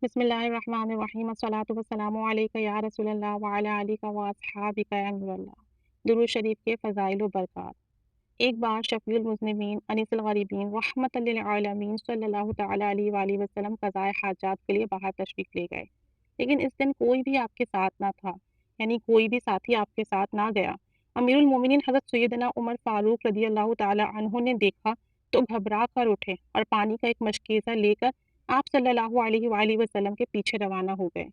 بسم اللہ الرحمن الرحیم الصلاۃ والسلام علیک یا رسول اللہ وعلی آلک و اصحابک یا نور اللہ۔ درود شریف کے فضائل و برکات۔ ایک بار شفیع المذنبین انیس الغریبین رحمت للعالمین صلی اللہ تعالیٰ علیہ وآلہ وسلم قضائے حاجات کے لیے باہر تشریف لے گئے، لیکن اس دن کوئی بھی آپ کے ساتھ نہ تھا، یعنی کوئی بھی ساتھی آپ کے ساتھ نہ گیا۔ امیر المومنین حضرت سیدنا عمر فاروق رضی اللہ تعالیٰ عنہ نے دیکھا تو گھبرا کر اٹھے اور پانی کا ایک مشکیزہ لے کر آپ صلی اللہ علیہ وآلہ وسلم کے پیچھے روانہ ہو گئے۔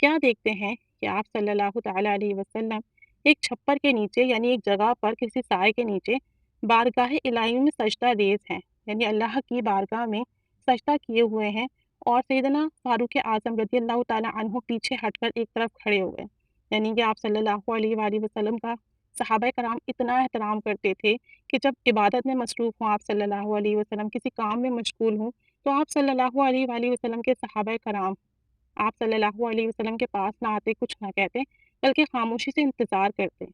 کیا دیکھتے ہیں کہ آپ صلی اللہ تعالیٰ علیہ وسلم ایک چھپر کے نیچے، یعنی ایک جگہ پر کسی سائے کے نیچے بارگاہ الہی میں سجدہ ریز ہیں، یعنی اللہ کی بارگاہ میں سجدہ کیے ہوئے ہیں، اور سیدنا فاروق اعظم رضی اللہ تعالیٰ عنہ پیچھے ہٹ کر ایک طرف کھڑے ہوئے، یعنی کہ آپ صلی اللہ علیہ وآلہ وسلم کا صحابہ کرام اتنا احترام کرتے تھے کہ جب عبادت میں مصروف ہوں آپ صلی اللہ علیہ وسلم، کسی کام میں مشغول ہوں، تو آپ صلی اللہ علیہ وآلہ وسلم کے صحابہ کرام آپ صلی اللہ علیہ وسلم کے پاس نہ آتے، کچھ نہ کہتے، بلکہ خاموشی سے انتظار کرتے۔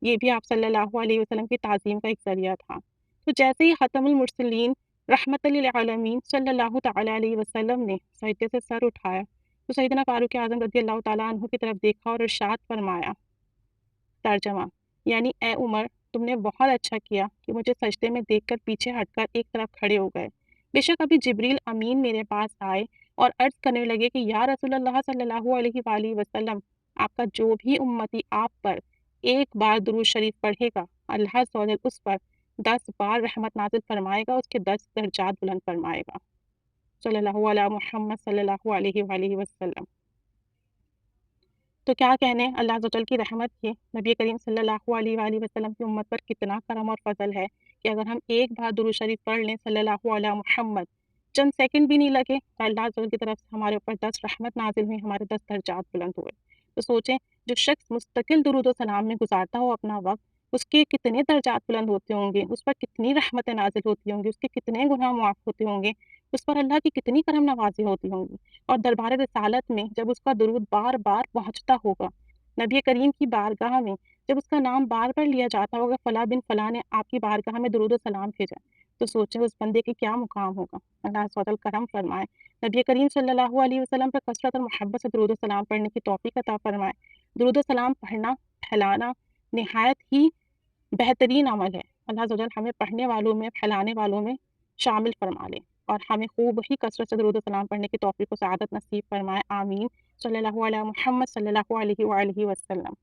یہ بھی آپ صلی اللہ علیہ وسلم کی تعظیم کا ایک ذریعہ تھا۔ تو جیسے ہی ختم المرسلین رحمت للعالمین صلی اللہ تعالیٰ علیہ وسلم نے سجدے سے سر اٹھایا تو سیدنا فاروق اعظم رضی اللہ تعالیٰ عنہ کی طرف دیکھا اور ارشاد فرمایا، ترجمہ یعنی اے عمر، تم نے بہت اچھا کیا کہ مجھے سجدے میں دیکھ کر پیچھے ہٹ کر ایک طرف کھڑے ہو گئے۔ بے شک ابھی جبریل امین میرے پاس آئے اور عرض کرنے لگے کہ یا رسول اللہ صلی اللہ علیہ وآلہ وسلم، آپ کا جو بھی امتی آپ پر ایک بار درود شریف پڑھے گا، اللہ عز و جل اس پر 10 بار رحمت نازل فرمائے گا، اس کے 10 درجات بلند فرمائے گا۔ صلی اللہ علیہ محمد صلی اللہ علیہ وآلہ وسلم۔ تو کیا کہنے اللہ عز و جل کی رحمت کی، نبی کریم صلی اللہ علیہ وآلہ وسلم کی امت پر کتنا کرم اور فضل ہے کہ اگر ہم ایک بار درود شریف پڑھ لیں صلی اللہ علیہ محمد، چند سیکنڈ بھی نہیں لگے تو اللہ عز و جل کی طرف سے ہمارے اوپر 10 رحمت نازل ہوئی، ہمارے 10 درجات بلند ہوئے۔ تو سوچیں، جو شخص مستقل درود و سلام میں گزارتا ہو اپنا وقت، اس کے کتنے درجات بلند ہوتے ہوں گے، اس پر کتنی رحمتیں نازل ہوتی ہوں گی، اس کے کتنے گناہ معاف ہوتے ہوں گے، اس پر اللہ کی کتنی کرم نوازی ہوتی ہوں گی۔ اور دربار رسالت میں جب اس کا درود بار بار پہنچتا ہوگا، نبی کریم کی بارگاہ میں جب اس کا نام بار بار لیا جاتا ہوگا، فلاں بن فلاں نے آپ کی بارگاہ میں درود و سلام بھیجا، تو سوچیں اس بندے کے کیا مقام ہوگا۔ اللہ عز و جل کرم فرمائے، نبی کریم صلی اللہ علیہ وسلم پر کثرت اور محبت سے درود و سلام پڑھنے کی توفیق عطا فرمائے۔ درود و سلام پڑھنا، پھیلانا نہایت ہی بہترین عمل ہے۔ اللہ عز و جل ہمیں پڑھنے والوں میں، پھیلانے والوں میں شامل فرما لے، اور ہمیں خوب ہی کثرت سے درود و سلام پڑھنے کی توفیق و سعادت نصیب فرمائے، آمین۔ صلی اللہ علیہ محمد صلی اللہ علیہ وآلہ وسلم۔